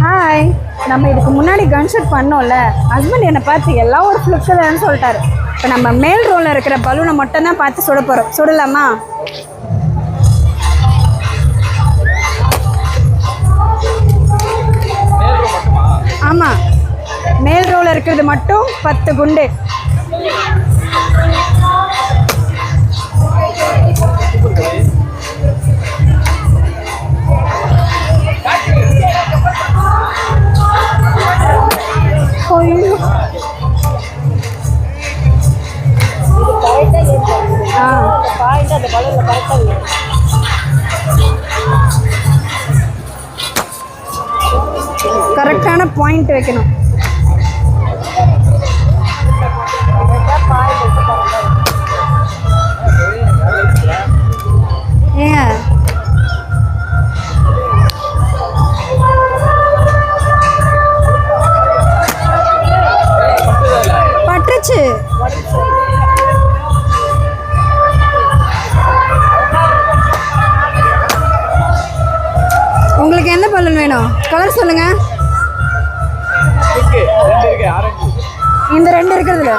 Hi, நம்ம இதுக்கு முன்னாடி கன் ஷூட் பண்ணோம்ல. ஹஸ்பண்ட் என்னை பார்த்து எல்லாம் ஒரு ஃப்ளிக்கு தான்னு சொல்லிட்டாரு. இப்போ நம்ம மேல் ரோலில் இருக்கிற பலூனை மட்டும் தான் பார்த்து சுட போகிறோம். சுடலாமா? ஆமாம், மேல் ரோவில் இருக்கிறது மட்டும் 10 குண்டு. கரெக்டான பாயிண்ட் வைக்கணும். ஏங்க பட்டுச்சு. உங்களுக்கு என்ன பலூன் வேணும்? கலர் சொல்லுங்க. இந்த 2 இருக்கிறதுல